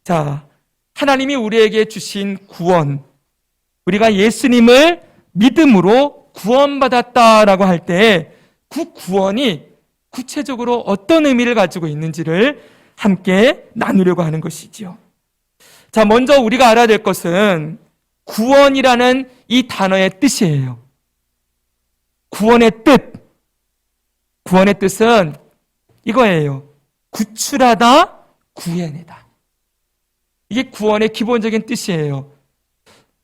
자, 하나님이 우리에게 주신 구원, 우리가 예수님을 믿음으로 구원받았다라고 할 때 그 구원이 구체적으로 어떤 의미를 가지고 있는지를 함께 나누려고 하는 것이지요. 자, 먼저 우리가 알아야 될 것은 구원이라는 이 단어의 뜻이에요. 구원의 뜻은 이거예요. 구출하다, 구해내다. 이게 구원의 기본적인 뜻이에요.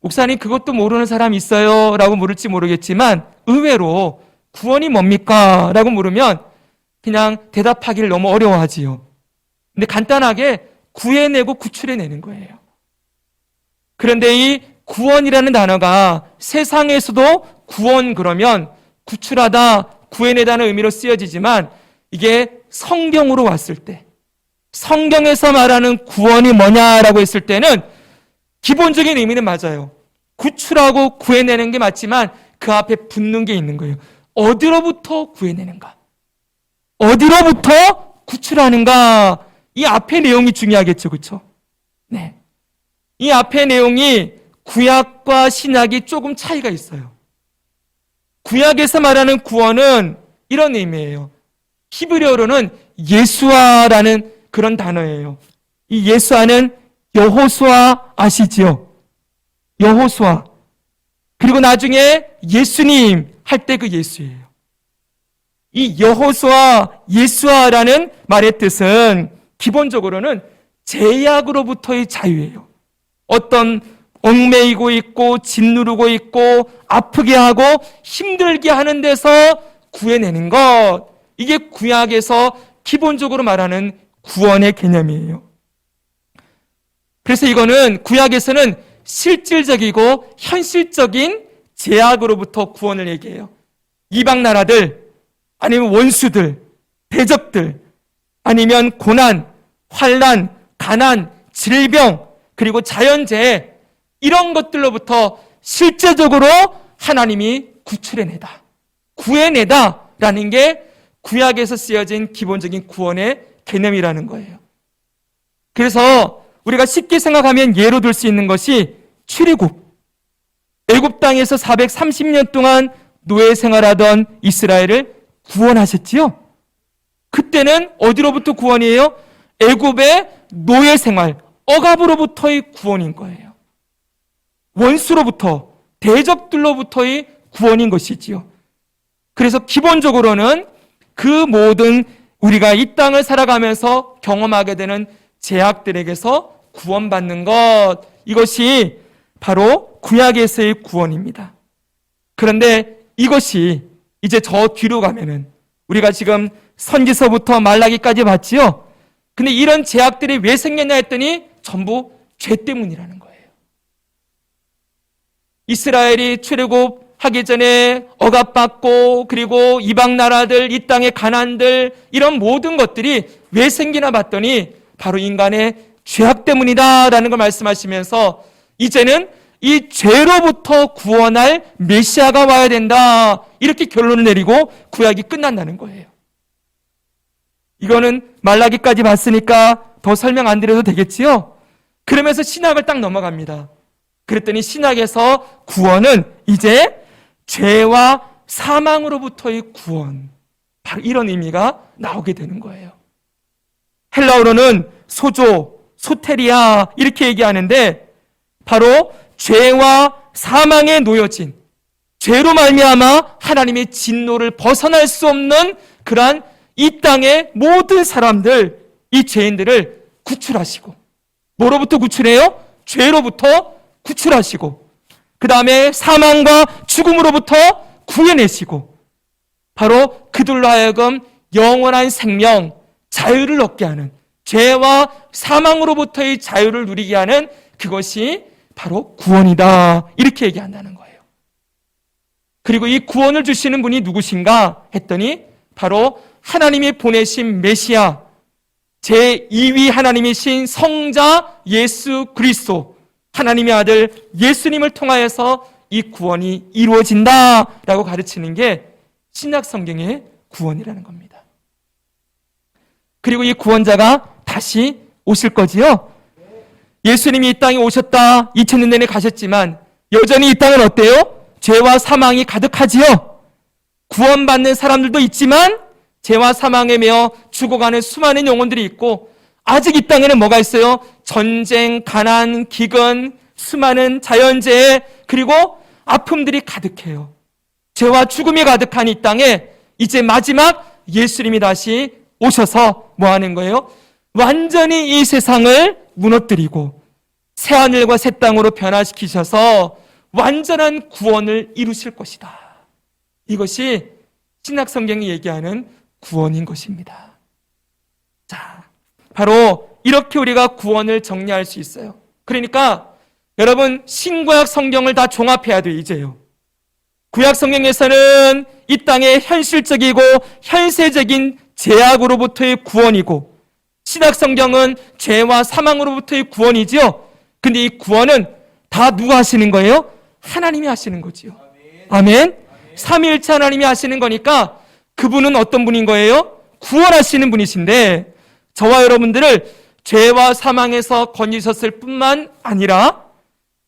목사님, 그것도 모르는 사람 있어요? 라고 물을지 모르겠지만 의외로 구원이 뭡니까? 라고 물으면 그냥 대답하기를 너무 어려워하지요. 근데 간단하게 구해내고 구출해내는 거예요. 그런데 이 구원이라는 단어가 세상에서도 구원 그러면 구출하다, 구해내다는 의미로 쓰여지지만 이게 성경으로 왔을 때, 성경에서 말하는 구원이 뭐냐라고 했을 때는 기본적인 의미는 맞아요. 구출하고 구해내는 게 맞지만 그 앞에 붙는 게 있는 거예요. 어디로부터 구해내는가? 어디로부터 구출하는가? 이 앞의 내용이 중요하겠죠, 그렇죠? 네. 이 앞의 내용이 구약과 신약이 조금 차이가 있어요. 구약에서 말하는 구원은 이런 의미예요. 히브리어로는 예수아라는 그런 단어예요. 이 예수아는 여호수아 아시지요? 여호수아. 그리고 나중에 예수님 할 때 그 예수예요. 이 여호수아, 예수아라는 말의 뜻은 기본적으로는 제약으로부터의 자유예요. 어떤 얽매이고 있고 짓누르고 있고 아프게 하고 힘들게 하는 데서 구해내는 것, 이게 구약에서 기본적으로 말하는 구원의 개념이에요. 그래서 이거는 구약에서는 실질적이고 현실적인 제약으로부터 구원을 얘기해요. 이방 나라들, 아니면 원수들, 대적들, 아니면 고난, 환난, 가난, 질병, 그리고 자연재해, 이런 것들로부터 실제적으로 하나님이 구출해내다, 구해내다라는 게 구약에서 쓰여진 기본적인 구원의 개념이라는 거예요. 그래서 우리가 쉽게 생각하면 예로 들 수 있는 것이 출애굽. 애굽 땅에서 430년 동안 노예 생활하던 이스라엘을 구원하셨지요? 그때는 어디로부터 구원이에요? 애굽의 노예 생활, 억압으로부터의 구원인 거예요. 원수로부터, 대적들로부터의 구원인 것이지요. 그래서 기본적으로는 그 모든 우리가 이 땅을 살아가면서 경험하게 되는 제약들에게서 구원받는 것, 이것이 바로 구약에서의 구원입니다. 그런데 이것이 이제 저 뒤로 가면은 우리가 지금 선지서부터 말라기까지 봤지요? 근데 이런 제약들이 왜 생겼냐 했더니 전부 죄 때문이라는 거예요. 이스라엘이 출애굽하기 전에 억압받고, 그리고 이방 나라들, 이 땅의 가난들, 이런 모든 것들이 왜 생기나 봤더니 바로 인간의 죄악 때문이다라는 걸 말씀하시면서 이제는 이 죄로부터 구원할 메시아가 와야 된다, 이렇게 결론을 내리고 구약이 끝난다는 거예요. 이거는 말라기까지 봤으니까 더 설명 안 드려도 되겠지요? 그러면서 신약을 딱 넘어갑니다. 그랬더니 신약에서 구원은 이제 죄와 사망으로부터의 구원, 바로 이런 의미가 나오게 되는 거예요. 헬라어로는 소조, 소테리아 이렇게 얘기하는데 바로 죄와 사망에 놓여진, 죄로 말미암아 하나님의 진노를 벗어날 수 없는 그러한 이 땅의 모든 사람들, 이 죄인들을 구출하시고, 뭐로부터 구출해요? 죄로부터 구출하시고, 그 다음에 사망과 죽음으로부터 구해내시고, 바로 그들로 하여금 영원한 생명, 자유를 얻게 하는, 죄와 사망으로부터의 자유를 누리게 하는 그것이 바로 구원이다, 이렇게 얘기한다는 거예요. 그리고 이 구원을 주시는 분이 누구신가 했더니 바로 하나님이 보내신 메시아, 제2위 하나님이신 성자 예수 그리스도, 하나님의 아들 예수님을 통하여서 이 구원이 이루어진다라고 가르치는 게 신약 성경의 구원이라는 겁니다. 그리고 이 구원자가 다시 오실 거지요? 예수님이 이 땅에 오셨다. 2000년 내내 가셨지만 여전히 이 땅은 어때요? 죄와 사망이 가득하지요. 구원받는 사람들도 있지만 죄와 사망에 매여 죽어가는 수많은 영혼들이 있고, 아직 이 땅에는 뭐가 있어요? 전쟁, 가난, 기근, 수많은 자연재해, 그리고 아픔들이 가득해요. 죄와 죽음이 가득한 이 땅에 이제 마지막 예수님이 다시 오셔서 뭐 하는 거예요? 완전히 이 세상을 무너뜨리고 새하늘과 새 땅으로 변화시키셔서 완전한 구원을 이루실 것이다. 이것이 신약성경이 얘기하는 구원인 것입니다. 자, 바로 이렇게 우리가 구원을 정리할 수 있어요. 그러니까 여러분, 신구약 성경을 다 종합해야 돼요. 이제요. 구약 성경에서는 이 땅의 현실적이고 현세적인 죄악으로부터의 구원이고, 신약 성경은 죄와 사망으로부터의 구원이지요. 근데 이 구원은 다 누가 하시는 거예요? 하나님이 하시는 거지요. 아멘. 삼위일체 하나님이 하시는 거니까 그분은 어떤 분인 거예요? 구원하시는 분이신데, 저와 여러분들을 죄와 사망에서 건지셨을 뿐만 아니라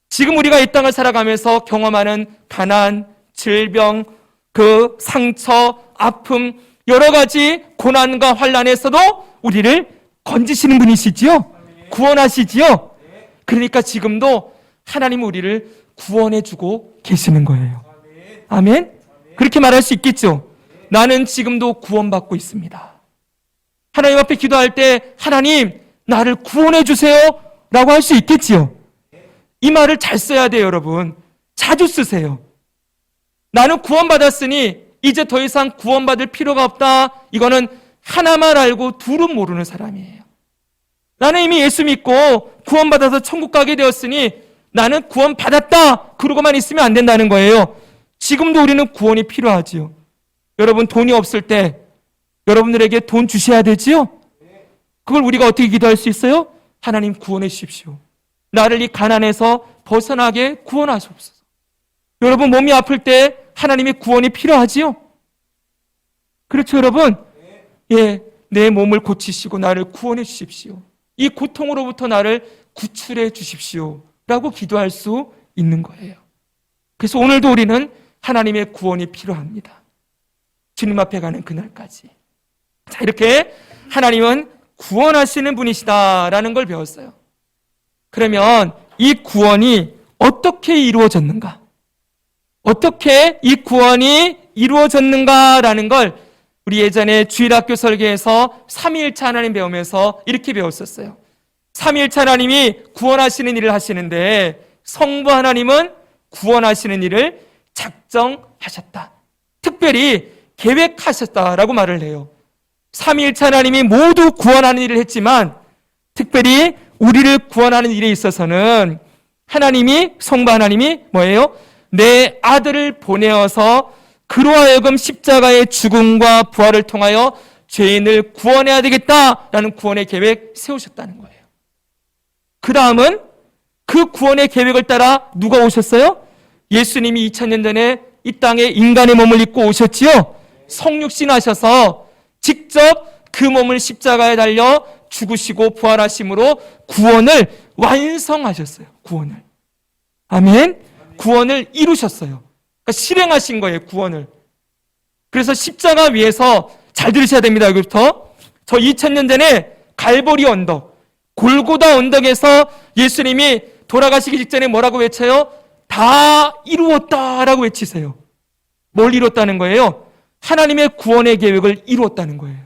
지금 우리가 이 땅을 살아가면서 경험하는 가난, 질병, 그 상처, 아픔, 여러 가지 고난과 환난에서도 우리를 건지시는 분이시지요. 구원하시지요. 그러니까 지금도 하나님은 우리를 구원해주고 계시는 거예요. 아멘. 그렇게 말할 수 있겠죠. 나는 지금도 구원받고 있습니다. 하나님 앞에 기도할 때 하나님 나를 구원해 주세요 라고 할 수 있겠지요. 이 말을 잘 써야 돼요. 여러분, 자주 쓰세요. 나는 구원받았으니 이제 더 이상 구원받을 필요가 없다. 이거는 하나만 알고 둘은 모르는 사람이에요. 나는 이미 예수 믿고 구원받아서 천국 가게 되었으니 나는 구원받았다. 그러고만 있으면 안 된다는 거예요. 지금도 우리는 구원이 필요하지요. 여러분, 돈이 없을 때 여러분들에게 돈 주셔야 되지요? 그걸 우리가 어떻게 기도할 수 있어요? 하나님 구원해 주십시오. 나를 이 가난에서 벗어나게 구원하시옵소서. 여러분, 몸이 아플 때 하나님의 구원이 필요하지요? 그렇죠, 여러분? 예, 내 몸을 고치시고 나를 구원해 주십시오. 이 고통으로부터 나를 구출해 주십시오 라고 기도할 수 있는 거예요. 그래서 오늘도 우리는 하나님의 구원이 필요합니다. 주님 앞에 가는 그날까지. 자, 이렇게 하나님은 구원하시는 분이시다라는 걸 배웠어요. 그러면 이 구원이 어떻게 이루어졌는가? 어떻게 이 구원이 이루어졌는가라는 걸 우리 예전에 주일학교 설계에서 삼위일체 하나님 배우면서 이렇게 배웠었어요. 삼위일체 하나님이 구원하시는 일을 하시는데 성부 하나님은 구원하시는 일을 작정하셨다. 특별히 계획하셨다라고 말을 해요. 삼위일체 하나님이 모두 구원하는 일을 했지만 특별히 우리를 구원하는 일에 있어서는 하나님이, 성부 하나님이 뭐예요? 내 아들을 보내어서 그로 하여금 십자가의 죽음과 부활을 통하여 죄인을 구원해야 되겠다라는 구원의 계획 세우셨다는 거예요. 그 다음은 그 구원의 계획을 따라 누가 오셨어요? 예수님이 2000년 전에 이 땅에 인간의 몸을 입고 오셨지요. 성육신 하셔서 직접 그 몸을 십자가에 달려 죽으시고 부활하심으로 구원을 완성하셨어요. 구원을. 아멘. 구원을 이루셨어요. 그러니까 실행하신 거예요. 구원을. 그래서 십자가 위에서 잘 들으셔야 됩니다. 여기부터. 저 2000년 전에 갈보리 언덕, 골고다 언덕에서 예수님이 돌아가시기 직전에 뭐라고 외쳐요? 다 이루었다라고 외치세요. 뭘 이뤘다는 거예요? 하나님의 구원의 계획을 이루었다는 거예요.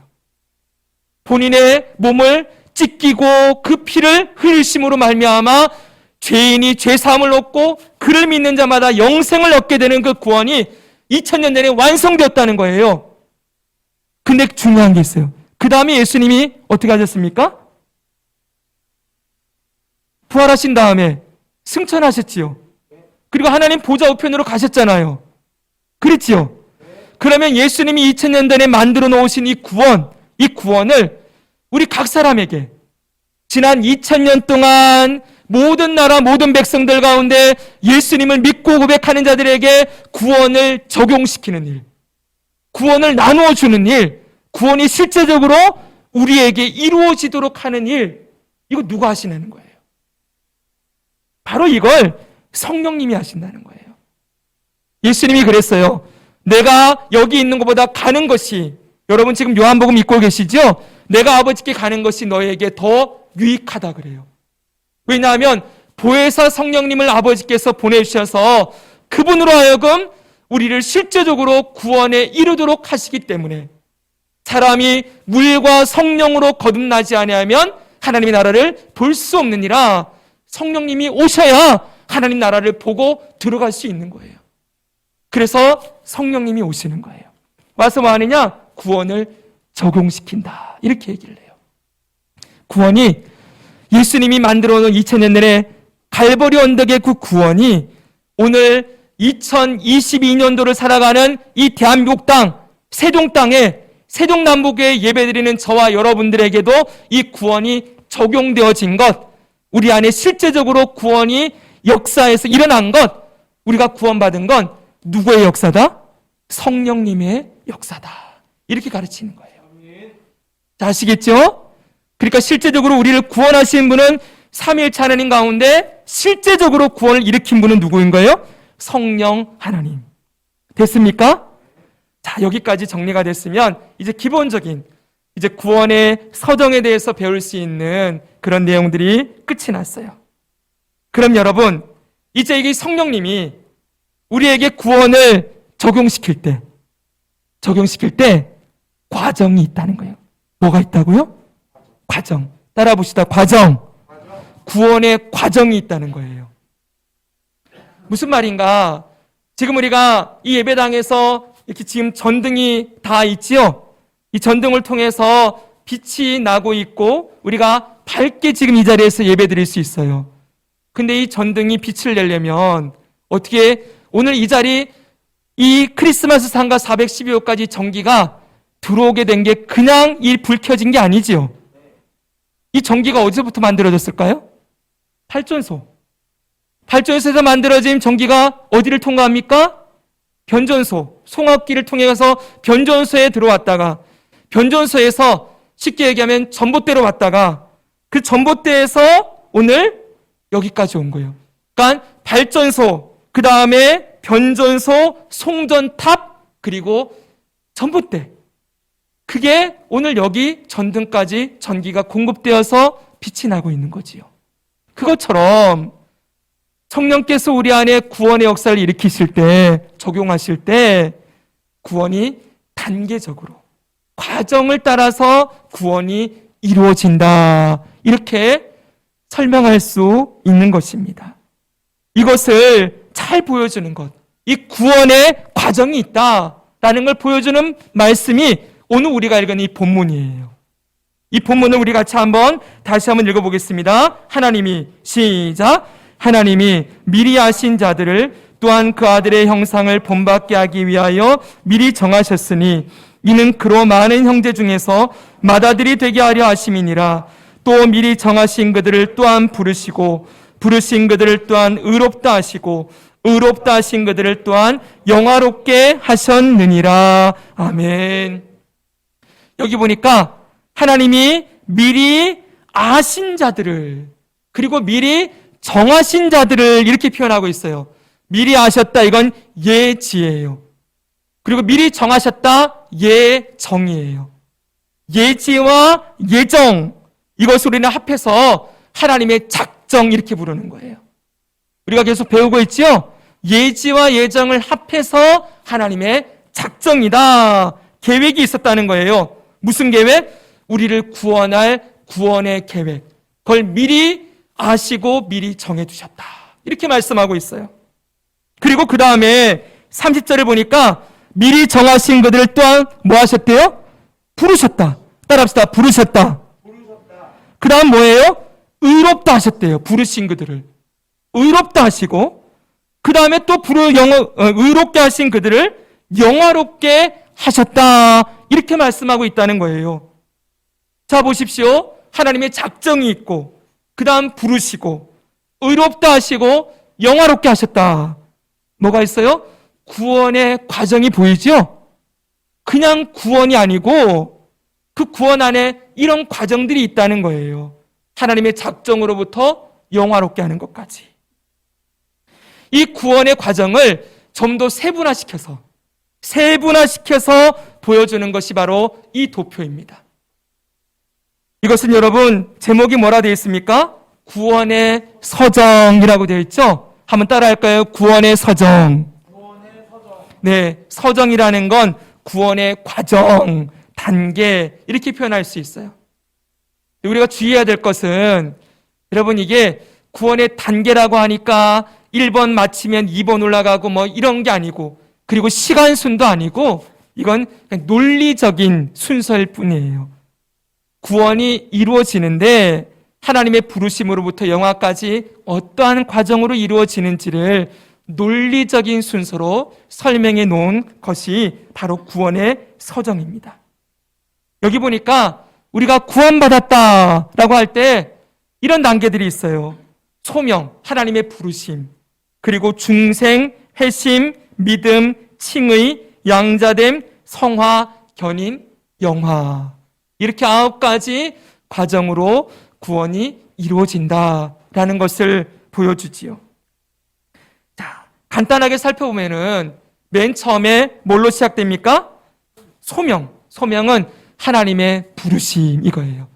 본인의 몸을 찢기고 그 피를 흘리심으로 말미암아 죄인이 죄사함을 얻고 그를 믿는 자마다 영생을 얻게 되는 그 구원이 2000년 전에 완성되었다는 거예요. 근데 중요한 게 있어요. 그 다음에 예수님이 어떻게 하셨습니까? 부활하신 다음에 승천하셨지요. 그리고 하나님 보좌 우편으로 가셨잖아요. 그랬지요. 그러면 예수님이 2000년 전에 만들어 놓으신 이 구원을 우리 각 사람에게 지난 2000년 동안 모든 나라 모든 백성들 가운데 예수님을 믿고 고백하는 자들에게 구원을 적용시키는 일, 구원을 나누어 주는 일, 구원이 실제적으로 우리에게 이루어지도록 하는 일, 이거 누가 하시는 거예요? 바로 이걸 성령님이 하신다는 거예요. 예수님이 그랬어요. 내가 여기 있는 것보다 가는 것이, 여러분 지금 요한복음 읽고 계시죠? 내가 아버지께 가는 것이 너에게 더 유익하다 그래요. 왜냐하면 보혜사 성령님을 아버지께서 보내주셔서 그분으로 하여금 우리를 실제적으로 구원에 이르도록 하시기 때문에, 사람이 물과 성령으로 거듭나지 아니하면 하나님의 나라를 볼 수 없느니라, 성령님이 오셔야 하나님 나라를 보고 들어갈 수 있는 거예요. 그래서 성령님이 오시는 거예요. 와서 뭐 하느냐? 구원을 적용시킨다, 이렇게 얘기를 해요. 구원이 예수님이 만들어 놓은 2000년 내에 갈보리 언덕의 그 구원이 오늘 2022년도를 살아가는 이 대한민국 땅, 세종 땅에, 세종 남북에 예배드리는 저와 여러분들에게도 이 구원이 적용되어진 것, 우리 안에 실제적으로 구원이 역사에서 일어난 것, 우리가 구원받은 건 누구의 역사다? 성령님의 역사다, 이렇게 가르치는 거예요. 자, 아시겠죠? 그러니까 실제적으로 우리를 구원하신 분은 삼위일체 하나님 가운데 실제적으로 구원을 일으킨 분은 누구인 거예요? 성령 하나님. 됐습니까? 자, 여기까지 정리가 됐으면 이제 기본적인 이제 구원의 서정에 대해서 배울 수 있는 그런 내용들이 끝이 났어요. 그럼 여러분, 이제 이게 성령님이 우리에게 구원을 적용시킬 때 과정이 있다는 거예요. 뭐가 있다고요? 과정. 따라 봅시다. 과정. 구원의 과정이 있다는 거예요. 무슨 말인가? 지금 우리가 이 예배당에서 이렇게 지금 전등이 다 있지요? 이 전등을 통해서 빛이 나고 있고 우리가 밝게 지금 이 자리에서 예배 드릴 수 있어요. 근데 이 전등이 빛을 내려면 어떻게, 오늘 이 자리, 이 크리스마스 상가 412호까지 전기가 들어오게 된 게 그냥 이 불 켜진 게 아니지요. 이 전기가 어디서부터 만들어졌을까요? 발전소에서 만들어진 전기가 어디를 통과합니까? 변전소, 송악기를 통해서 변전소에 들어왔다가, 변전소에서 쉽게 얘기하면 전봇대로 왔다가, 그 전봇대에서 오늘 여기까지 온 거예요. 그러니까 발전소, 그 다음에 변전소, 송전탑, 그리고 전봇대. 그게 오늘 여기 전등까지 전기가 공급되어서 빛이 나고 있는 거지요. 그것처럼 성령께서 우리 안에 구원의 역사를 일으키실 때, 적용하실 때 구원이 단계적으로 과정을 따라서 구원이 이루어진다, 이렇게 설명할 수 있는 것입니다. 이것을 잘 보여주는 것, 이 구원의 과정이 있다라는 걸 보여주는 말씀이 오늘 우리가 읽은 이 본문이에요. 이 본문을 우리 같이 다시 한번 읽어보겠습니다. 하나님이, 시작. 하나님이 미리 아신 자들을 또한 그 아들의 형상을 본받게 하기 위하여 미리 정하셨으니 이는 그로 많은 형제 중에서 맏아들이 되게 하려 하심이니라. 또 미리 정하신 그들을 또한 부르시고 부르신 그들을 또한 의롭다 하시고 의롭다 하신 그들을 또한 영화롭게 하셨느니라. 아멘. 여기 보니까 하나님이 미리 아신 자들을, 그리고 미리 정하신 자들을 이렇게 표현하고 있어요. 미리 아셨다, 이건 예지예요. 그리고 미리 정하셨다, 예정이에요. 예지와 예정, 이것을 우리는 합해서 하나님의 작정, 이렇게 부르는 거예요. 우리가 계속 배우고 있죠? 예지와 예정을 합해서 하나님의 작정이다, 계획이 있었다는 거예요. 무슨 계획? 우리를 구원할 구원의 계획, 그걸 미리 아시고 미리 정해두셨다, 이렇게 말씀하고 있어요. 그리고 그 다음에 30절을 보니까 미리 정하신 그들을 또한 뭐 하셨대요? 부르셨다. 따라합시다. 부르셨다. 그 다음 뭐예요? 의롭다 하셨대요. 부르신 그들을 의롭다 하시고, 그 다음에 또 의롭게 하신 그들을 영화롭게 하셨다, 이렇게 말씀하고 있다는 거예요. 자, 보십시오. 하나님의 작정이 있고, 그 다음 부르시고, 의롭다 하시고, 영화롭게 하셨다. 뭐가 있어요? 구원의 과정이 보이죠? 그냥 구원이 아니고 그 구원 안에 이런 과정들이 있다는 거예요. 하나님의 작정으로부터 영화롭게 하는 것까지. 이 구원의 과정을 좀 더 세분화시켜서 보여주는 것이 바로 이 도표입니다. 이것은 여러분 제목이 뭐라 되어 있습니까? 구원의 서정이라고 되어 있죠? 한번 따라할까요? 구원의 서정. 네, 서정이라는 건 구원의 과정, 단계 이렇게 표현할 수 있어요. 우리가 주의해야 될 것은 여러분 이게 구원의 단계라고 하니까 1번 마치면 2번 올라가고 뭐 이런 게 아니고 그리고 시간 순도 아니고 이건 그냥 논리적인 순서일 뿐이에요. 구원이 이루어지는데 하나님의 부르심으로부터 영화까지 어떠한 과정으로 이루어지는지를 논리적인 순서로 설명해 놓은 것이 바로 구원의 서정입니다. 여기 보니까 우리가 구원받았다라고 할 때 이런 단계들이 있어요. 소명, 하나님의 부르심, 그리고 중생, 회심, 믿음, 칭의, 양자됨, 성화, 견인, 영화. 이렇게 9가지 과정으로 구원이 이루어진다라는 것을 보여주지요. 자, 간단하게 살펴보면은 맨 처음에 뭘로 시작됩니까? 소명. 소명은 하나님의 부르심 이거예요.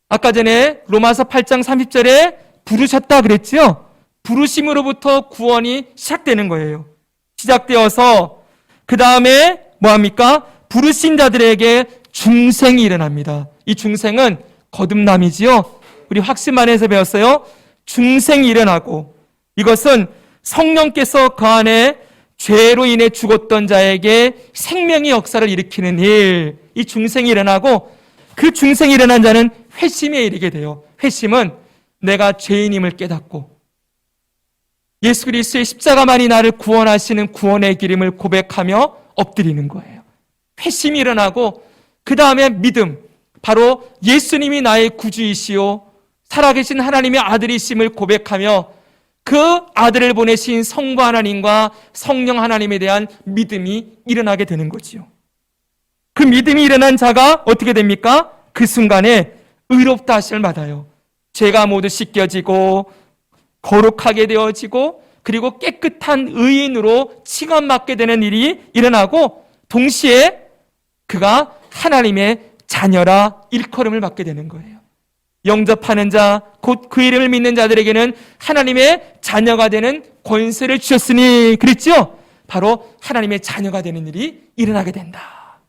아까 전에 로마서 8장 30절에 부르셨다 그랬지요? 부르심으로부터 구원이 시작되는 거예요. 시작되어서 그 다음에 뭐합니까? 부르신 자들에게 중생이 일어납니다. 이 중생은 거듭남이지요. 우리 확신만에서 배웠어요. 중생이 일어나고 이것은 성령께서 그 안에 죄로 인해 죽었던 자에게 생명의 역사를 일으키는 일, 이 중생이 일어나고 그 중생이 일어난 자는 회심에 이르게 돼요. 회심은 내가 죄인임을 깨닫고 예수 그리스도의 십자가만이 나를 구원하시는 구원의 기름을 고백하며 엎드리는 거예요. 회심이 일어나고 그 다음에 믿음, 바로 예수님이 나의 구주이시오 살아계신 하나님의 아들이심을 고백하며 그 아들을 보내신 성부 하나님과 성령 하나님에 대한 믿음이 일어나게 되는 거지요. 그 믿음이 일어난 자가 어떻게 됩니까? 그 순간에 의롭다 하심을 받아요. 죄가 모두 씻겨지고 거룩하게 되어지고 그리고 깨끗한 의인으로 칭함받게 되는 일이 일어나고 동시에 그가 하나님의 자녀라 일컬음을 받게 되는 거예요. 영접하는 자, 곧 그 이름을 믿는 자들에게는 하나님의 자녀가 되는 권세를 주셨으니 그랬죠? 바로 하나님의 자녀가 되는 일이 일어나게 된다.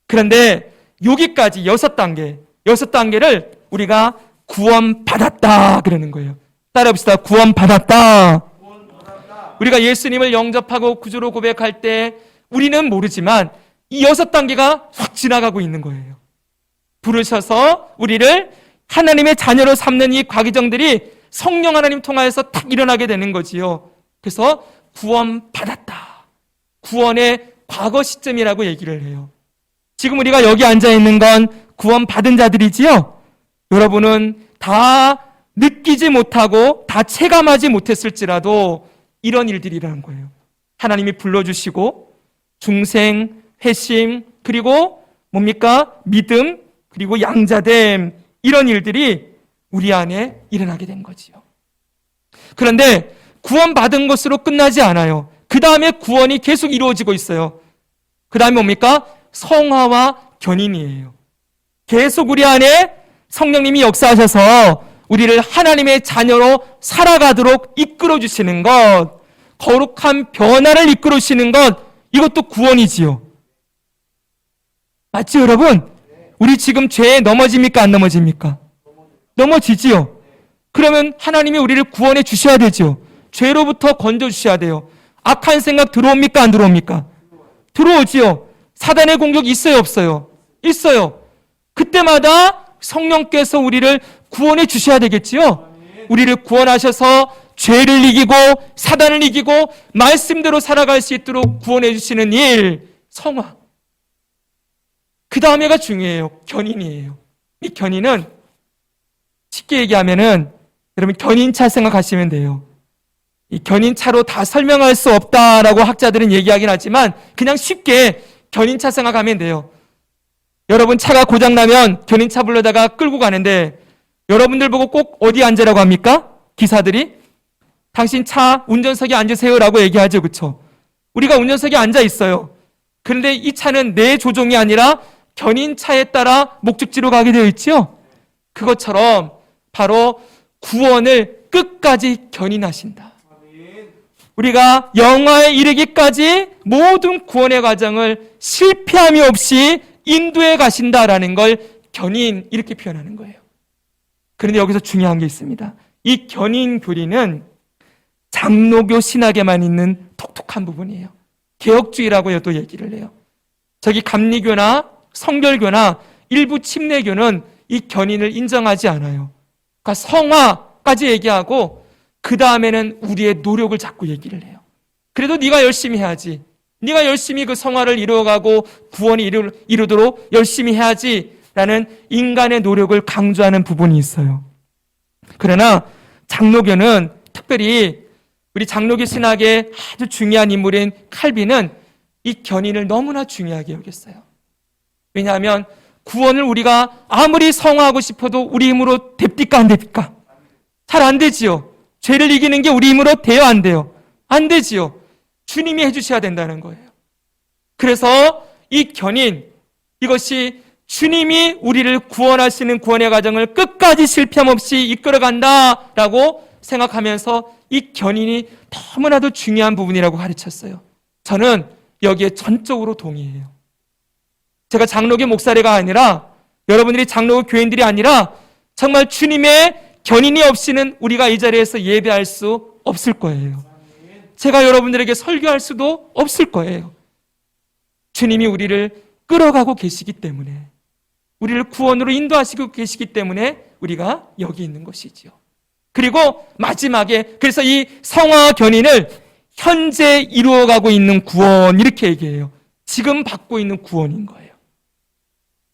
그런데 여기까지 6단계를 우리가 구원받았다 그러는 거예요. 따라해봅시다. 구원받았다. 우리가 예수님을 영접하고 구주로 고백할 때 우리는 모르지만 이 6단계가 확 지나가고 있는 거예요. 부르셔서 우리를 하나님의 자녀로 삼는 이 과기정들이 성령 하나님 통하여서 탁 일어나게 되는 거지요. 그래서 구원받았다. 구원의 과거 시점이라고 얘기를 해요. 지금 우리가 여기 앉아 있는 건 구원받은 자들이지요. 여러분은 다 느끼지 못하고 다 체감하지 못했을지라도 이런 일들이라는 거예요. 하나님이 불러주시고 중생, 회심, 그리고 뭡니까? 믿음, 그리고 양자됨 이런 일들이 우리 안에 일어나게 된 거지요. 그런데 구원받은 것으로 끝나지 않아요. 그 다음에 구원이 계속 이루어지고 있어요. 그 다음에 뭡니까? 성화와 견인이에요. 계속 우리 안에 성령님이 역사하셔서 우리를 하나님의 자녀로 살아가도록 이끌어주시는 것, 거룩한 변화를 이끌어주시는 것, 이것도 구원이지요. 맞죠, 여러분? 우리 지금 죄에 넘어집니까? 안 넘어집니까? 넘어지지요. 그러면 하나님이 우리를 구원해 주셔야 되죠. 죄로부터 건져주셔야 돼요. 악한 생각 들어옵니까? 안 들어옵니까? 들어오지요. 사단의 공격이 있어요? 없어요? 있어요. 그때마다 성령께서 우리를 구원해 주셔야 되겠지요. 우리를 구원하셔서 죄를 이기고 사단을 이기고 말씀대로 살아갈 수 있도록 구원해 주시는 일, 성화. 그 다음에가 중요해요. 견인이에요. 이 견인은 쉽게 얘기하면은 여러분 견인차 생각하시면 돼요. 이 견인차로 다 설명할 수 없다라고 학자들은 얘기하긴 하지만 그냥 쉽게 견인차 생각하면 돼요. 여러분 차가 고장나면 견인차 불러다가 끌고 가는데 여러분들 보고 꼭 어디 앉으라고 합니까? 기사들이? 당신 차 운전석에 앉으세요라고 얘기하죠. 그렇죠? 우리가 운전석에 앉아 있어요. 그런데 이 차는 내 조종이 아니라 견인 차에 따라 목적지로 가게 되어 있죠. 그것처럼 바로 구원을 끝까지 견인하신다. 우리가 영화에 이르기까지 모든 구원의 과정을 실패함이 없이 인도해 가신다라는 걸 견인 이렇게 표현하는 거예요. 그런데 여기서 중요한 게 있습니다. 이 견인 교리는 장로교 신학에만 있는 독특한 부분이에요. 개혁주의라고 또 얘기를 해요. 저기 감리교나 성결교나 일부 침례교는 이 견인을 인정하지 않아요. 그러니까 성화까지 얘기하고 그 다음에는 우리의 노력을 자꾸 얘기를 해요. 그래도 네가 열심히 해야지. 네가 열심히 그 성화를 이루어가고 구원이 이루도록 열심히 해야지라는 인간의 노력을 강조하는 부분이 있어요. 그러나 장로교는 특별히 우리 장로교 신학의 아주 중요한 인물인 칼빈은 이 견인을 너무나 중요하게 여겼어요. 왜냐하면 구원을 우리가 아무리 성화하고 싶어도 우리 힘으로 됩니까 안 됩니까? 잘 안 되지요. 죄를 이기는 게 우리 힘으로 돼요 안 돼요? 안 되지요. 주님이 해주셔야 된다는 거예요. 그래서 이 견인, 이것이 주님이 우리를 구원하시는 구원의 과정을 끝까지 실패함 없이 이끌어간다라고 생각하면서 이 견인이 너무나도 중요한 부분이라고 가르쳤어요. 저는 여기에 전적으로 동의해요. 제가 장로교 목사례가 아니라 여러분들이 장로교 교인들이 아니라 정말 주님의 견인이 없이는 우리가 이 자리에서 예배할 수 없을 거예요. 제가 여러분들에게 설교할 수도 없을 거예요. 주님이 우리를 끌어가고 계시기 때문에, 우리를 구원으로 인도하시고 계시기 때문에 우리가 여기 있는 것이지요. 그리고 마지막에 그래서 이 성화 견인을 현재 이루어가고 있는 구원 이렇게 얘기해요. 지금 받고 있는 구원인 거예요.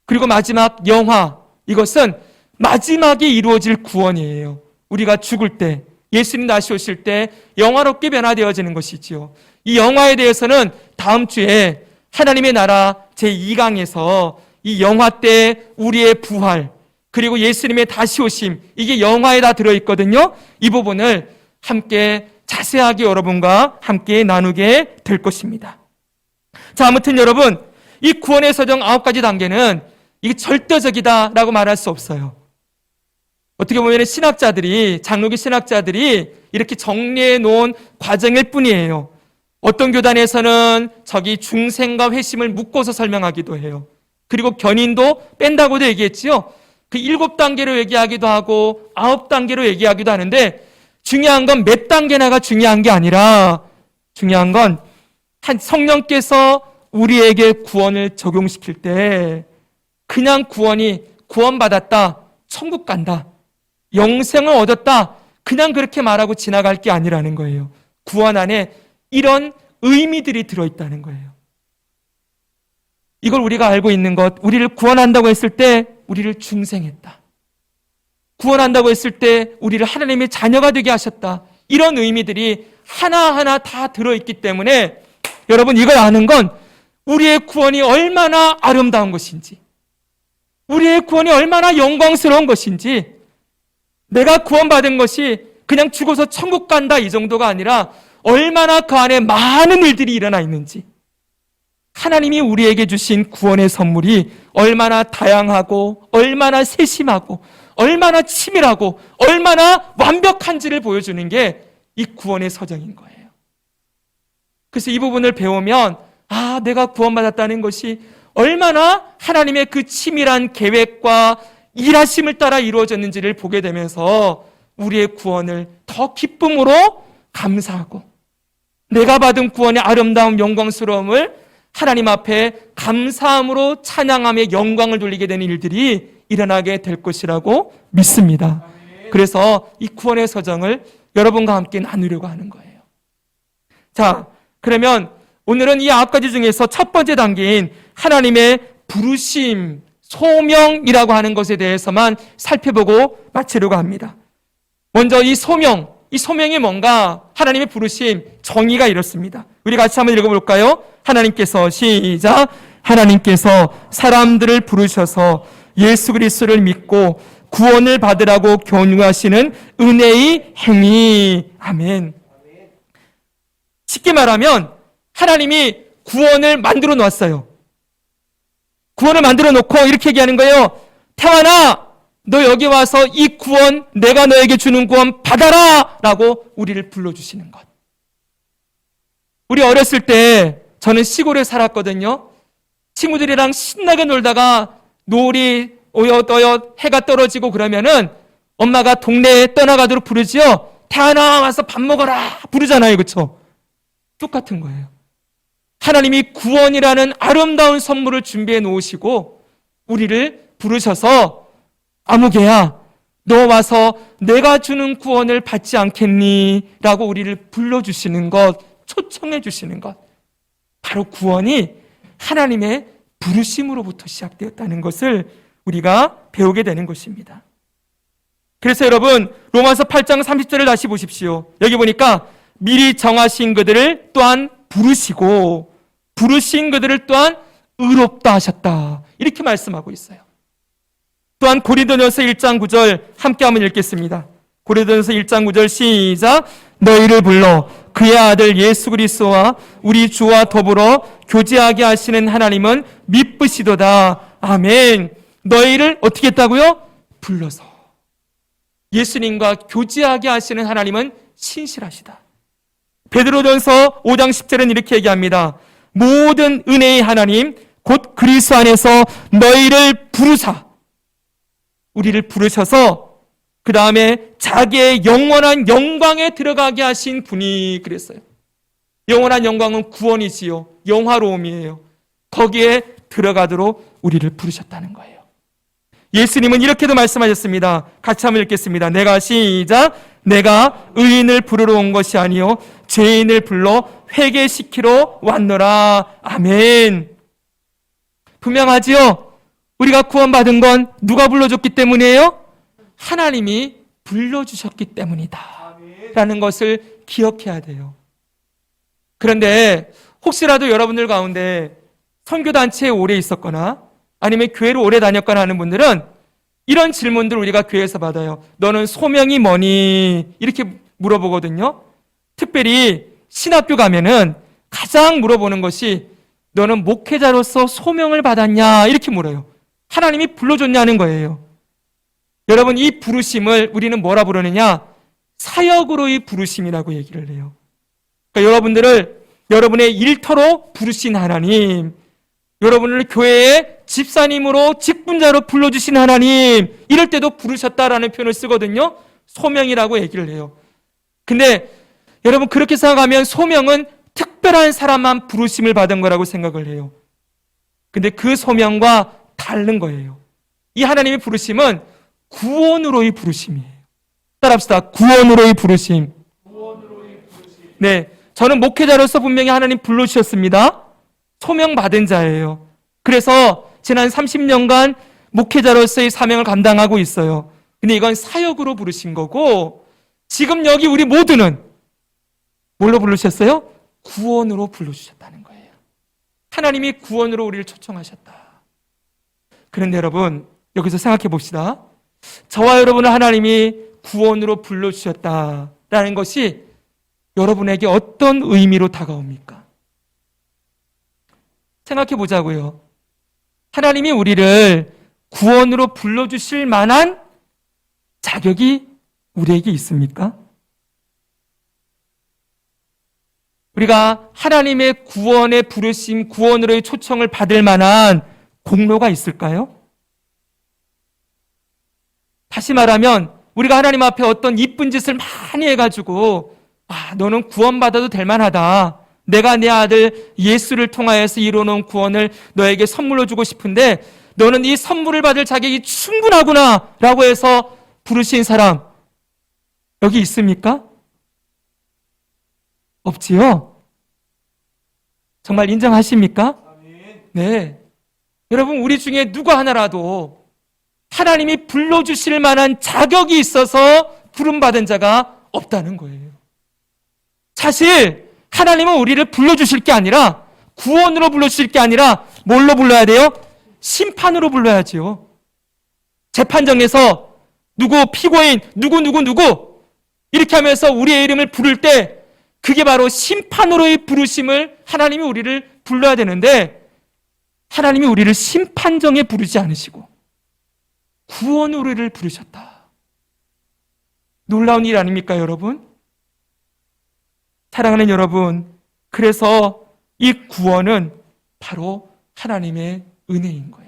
그리고 마지막 영화, 이것은 마지막에 이루어질 구원이에요. 우리가 죽을 때, 예수님 다시 오실 때 영화롭게 변화되어지는 것이지요. 이 영화에 대해서는 다음 주에 하나님의 나라 제2강에서 이 영화 때 우리의 부활 그리고 예수님의 다시 오심, 이게 영화에 다 들어있거든요. 이 부분을 함께 자세하게 여러분과 함께 나누게 될 것입니다. 자, 아무튼 여러분, 이 구원의 서정 9가지 단계는 이게 절대적이다라고 말할 수 없어요. 어떻게 보면 신학자들이, 장로교 신학자들이 이렇게 정리해 놓은 과정일 뿐이에요. 어떤 교단에서는 저기 중생과 회심을 묶어서 설명하기도 해요. 그리고 견인도 뺀다고도 얘기했지요. 그 7단계로 얘기하기도 하고 9단계로 얘기하기도 하는데, 중요한 건 몇 단계나가 중요한 게 아니라 중요한 건 한 성령께서 우리에게 구원을 적용시킬 때 그냥 구원받았다, 천국 간다, 영생을 얻었다, 그냥 그렇게 말하고 지나갈 게 아니라는 거예요. 구원 안에 이런 의미들이 들어있다는 거예요. 이걸 우리가 알고 있는 것, 우리를 구원한다고 했을 때 우리를 중생했다, 구원한다고 했을 때 우리를 하나님의 자녀가 되게 하셨다, 이런 의미들이 하나하나 다 들어있기 때문에 여러분, 이걸 아는 건 우리의 구원이 얼마나 아름다운 것인지, 우리의 구원이 얼마나 영광스러운 것인지, 내가 구원받은 것이 그냥 죽어서 천국 간다 이 정도가 아니라 얼마나 그 안에 많은 일들이 일어나 있는지, 하나님이 우리에게 주신 구원의 선물이 얼마나 다양하고 얼마나 세심하고 얼마나 치밀하고 얼마나 완벽한지를 보여주는 게 이 구원의 서정인 거예요. 그래서 이 부분을 배우면 내가 구원받았다는 것이 얼마나 하나님의 그 치밀한 계획과 일하심을 따라 이루어졌는지를 보게 되면서 우리의 구원을 더 기쁨으로 감사하고, 내가 받은 구원의 아름다움, 영광스러움을 하나님 앞에 감사함으로 찬양하며 영광을 돌리게 되는 일들이 일어나게 될 것이라고 믿습니다. 그래서 이 구원의 서정을 여러분과 함께 나누려고 하는 거예요. 자, 그러면 오늘은 이 9가지 중에서 첫 번째 단계인 하나님의 부르심, 소명이라고 하는 것에 대해서만 살펴보고 마치려고 합니다. 먼저 이 소명이 뭔가? 하나님의 부르심, 정의가 이렇습니다. 우리 같이 한번 읽어볼까요? 하나님께서, 시작. 하나님께서 사람들을 부르셔서 예수 그리스도를 믿고 구원을 받으라고 권유하시는 은혜의 행위. 아멘. 쉽게 말하면 하나님이 구원을 만들어 놓았어요. 구원을 만들어 놓고 이렇게 얘기하는 거예요. 태환아, 너 여기 와서 이 구원, 내가 너에게 주는 구원 받아라! 라고 우리를 불러주시는 것. 우리 어렸을 때 저는 시골에 살았거든요. 친구들이랑 신나게 놀다가 노을이 오옳오옳 해가 떨어지고 그러면은 엄마가 동네에 떠나가도록 부르지요. 태환아, 와서 밥 먹어라! 부르잖아요. 그렇죠? 똑같은 거예요. 하나님이 구원이라는 아름다운 선물을 준비해 놓으시고 우리를 부르셔서 아무개야, 너 와서 내가 주는 구원을 받지 않겠니? 라고 우리를 불러주시는 것, 초청해 주시는 것. 바로 구원이 하나님의 부르심으로부터 시작되었다는 것을 우리가 배우게 되는 것입니다. 그래서 여러분, 로마서 8장 30절을 다시 보십시오. 여기 보니까 미리 정하신 그들을 또한 부르시고 부르신 그들을 또한 의롭다 하셨다. 이렇게 말씀하고 있어요. 또한 고린도전서 1장 9절 함께 한번 읽겠습니다. 고린도전서 1장 9절 시작. 너희를 불러 그의 아들 예수 그리스도와 우리 주와 더불어 교제하게 하시는 하나님은 미쁘시도다. 아멘. 너희를 어떻게 했다고요? 불러서. 예수님과 교제하게 하시는 하나님은 신실하시다. 베드로전서 5장 10절은 이렇게 얘기합니다. 모든 은혜의 하나님 곧 그리스도 안에서 너희를 부르사, 우리를 부르셔서 그 다음에 자기의 영원한 영광에 들어가게 하신 분이 그랬어요. 영원한 영광은 구원이지요. 영화로움이에요. 거기에 들어가도록 우리를 부르셨다는 거예요. 예수님은 이렇게도 말씀하셨습니다. 같이 한번 읽겠습니다. 내가 시작. 내가 의인을 부르러 온 것이 아니요 죄인을 불러 회개시키러 왔노라. 아멘. 분명하지요? 우리가 구원받은 건 누가 불러줬기 때문이에요? 하나님이 불러주셨기 때문이다 라는 것을 기억해야 돼요. 그런데 혹시라도 여러분들 가운데 선교단체에 오래 있었거나 아니면 교회를 오래 다녔거나 하는 분들은 이런 질문들을 우리가 교회에서 받아요. 너는 소명이 뭐니? 이렇게 물어보거든요. 특별히 신학교 가면은 가장 물어보는 것이 너는 목회자로서 소명을 받았냐? 이렇게 물어요. 하나님이 불러줬냐는 거예요. 여러분, 이 부르심을 우리는 뭐라 부르느냐? 사역으로의 부르심이라고 얘기를 해요. 그러니까 여러분들을 여러분의 일터로 부르신 하나님, 여러분을 교회의 집사님으로 직분자로 불러주신 하나님, 이럴 때도 부르셨다라는 표현을 쓰거든요. 소명이라고 얘기를 해요. 근데 여러분, 그렇게 생각하면 소명은 특별한 사람만 부르심을 받은 거라고 생각을 해요. 근데 그 소명과 다른 거예요. 이 하나님의 부르심은 구원으로의 부르심이에요. 따라합시다. 구원으로의 부르심. 네, 저는 목회자로서 분명히 하나님 불러주셨습니다. 소명받은 자예요. 그래서 지난 30년간 목회자로서의 사명을 감당하고 있어요. 근데 이건 사역으로 부르신 거고, 지금 여기 우리 모두는 뭘로 부르셨어요? 구원으로 불러주셨다는 거예요. 하나님이 구원으로 우리를 초청하셨다. 그런데 여러분, 여기서 생각해 봅시다. 저와 여러분을 하나님이 구원으로 불러주셨다라는 것이 여러분에게 어떤 의미로 다가옵니까? 생각해 보자고요. 하나님이 우리를 구원으로 불러주실 만한 자격이 우리에게 있습니까? 우리가 하나님의 구원의 부르심, 구원으로의 초청을 받을 만한 공로가 있을까요? 다시 말하면 우리가 하나님 앞에 어떤 이쁜 짓을 많이 해가지고 너는 구원받아도 될 만하다. 내가 내 아들 예수를 통하여서 이루어놓은 구원을 너에게 선물로 주고 싶은데 너는 이 선물을 받을 자격이 충분하구나 라고 해서 부르신 사람 여기 있습니까? 없지요? 정말 인정하십니까? 네. 여러분, 우리 중에 누구 하나라도 하나님이 불러주실 만한 자격이 있어서 부름받은 자가 없다는 거예요. 사실 하나님은 우리를 불러주실 게 아니라 구원으로 불러주실 게 아니라 뭘로 불러야 돼요? 심판으로 불러야지요. 재판정에서 누구 피고인, 누구 이렇게 하면서 우리의 이름을 부를 때 그게 바로 심판으로의 부르심을 하나님이 우리를 불러야 되는데 하나님이 우리를 심판정에 부르지 않으시고 구원으로 우리를 부르셨다. 놀라운 일 아닙니까, 여러분? 사랑하는 여러분, 그래서 이 구원은 바로 하나님의 은혜인 거예요.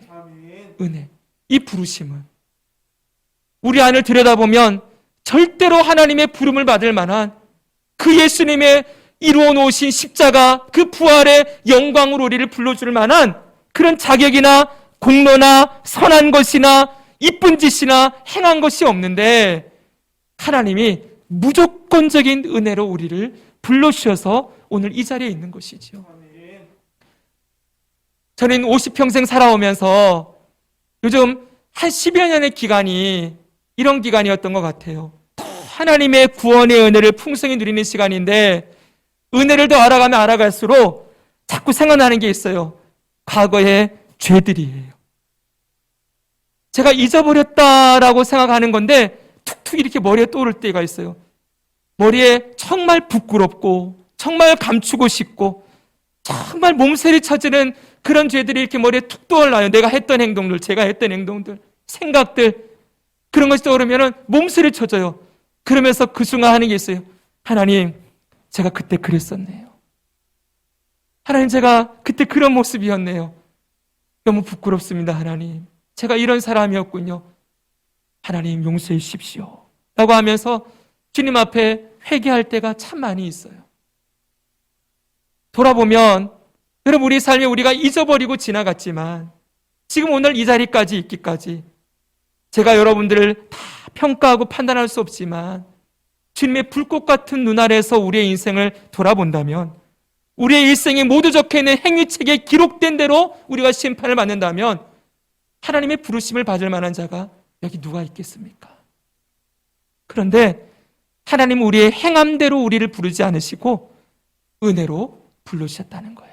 은혜. 이 부르심은 우리 안을 들여다보면 절대로 하나님의 부름을 받을 만한 그 예수님의 이루어 놓으신 십자가 그 부활의 영광으로 우리를 불러줄 만한 그런 자격이나 공로나 선한 것이나 이쁜 짓이나 행한 것이 없는데 하나님이 무조건적인 은혜로 우리를 불러주셔서 오늘 이 자리에 있는 것이지요. 저는 50평생 살아오면서 요즘 한 10여 년의 기간이 이런 기간이었던 것 같아요. 더 하나님의 구원의 은혜를 풍성히 누리는 시간인데 은혜를 더 알아가면 알아갈수록 자꾸 생각나는 게 있어요. 과거의 죄들이에요. 제가 잊어버렸다라고 생각하는 건데 툭툭 이렇게 머리에 떠오를 때가 있어요. 머리에 정말 부끄럽고 정말 감추고 싶고 정말 몸살이 쳐지는 그런 죄들이 이렇게 머리에 툭 떠올라요. 내가 했던 행동들, 제가 했던 행동들, 생각들 그런 것이 떠오르면 몸살이 쳐져요. 그러면서 그 순간 하는 게 있어요. 하나님, 제가 그때 그랬었네요. 하나님, 제가 그때 그런 모습이었네요. 너무 부끄럽습니다, 하나님. 제가 이런 사람이었군요. 하나님, 용서해 주십시오. 라고 하면서 주님 앞에 회개할 때가 참 많이 있어요. 돌아보면 여러분 우리 삶에 우리가 잊어버리고 지나갔지만 지금 오늘 이 자리까지 있기까지 제가 여러분들을 다 평가하고 판단할 수 없지만 주님의 불꽃 같은 눈 아래서 우리의 인생을 돌아본다면 우리의 일생에 모두 적혀있는 행위책에 기록된 대로 우리가 심판을 받는다면 하나님의 부르심을 받을 만한 자가 여기 누가 있겠습니까? 그런데 하나님은 우리의 행함대로 우리를 부르지 않으시고 은혜로 불러주셨다는 거예요.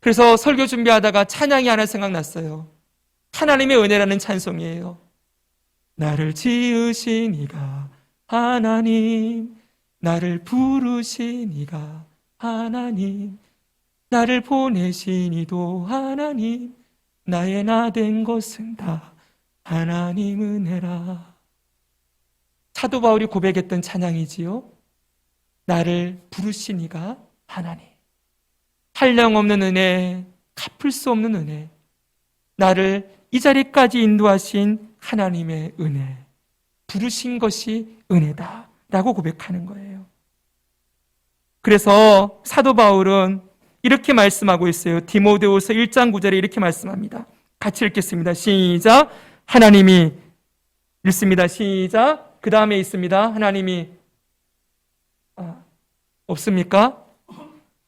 그래서 설교 준비하다가 찬양이 하나 생각났어요. 하나님의 은혜라는 찬송이에요. 나를 지으신 이가 하나님, 나를 부르신 이가 하나님, 나를 보내신 이도 하나님, 나의 나 된 것은 다 하나님 은혜라. 사도 바울이 고백했던 찬양이지요. 나를 부르신 이가 하나님, 한량없는 은혜, 갚을 수 없는 은혜, 나를 이 자리까지 인도하신 하나님의 은혜, 부르신 것이 은혜다 라고 고백하는 거예요. 그래서 사도 바울은 이렇게 말씀하고 있어요. 디모데후서 1장 9절에 이렇게 말씀합니다. 같이 읽겠습니다. 시작. 하나님이 읽습니다. 시작. 그 다음에 있습니다. 하나님이 없습니까?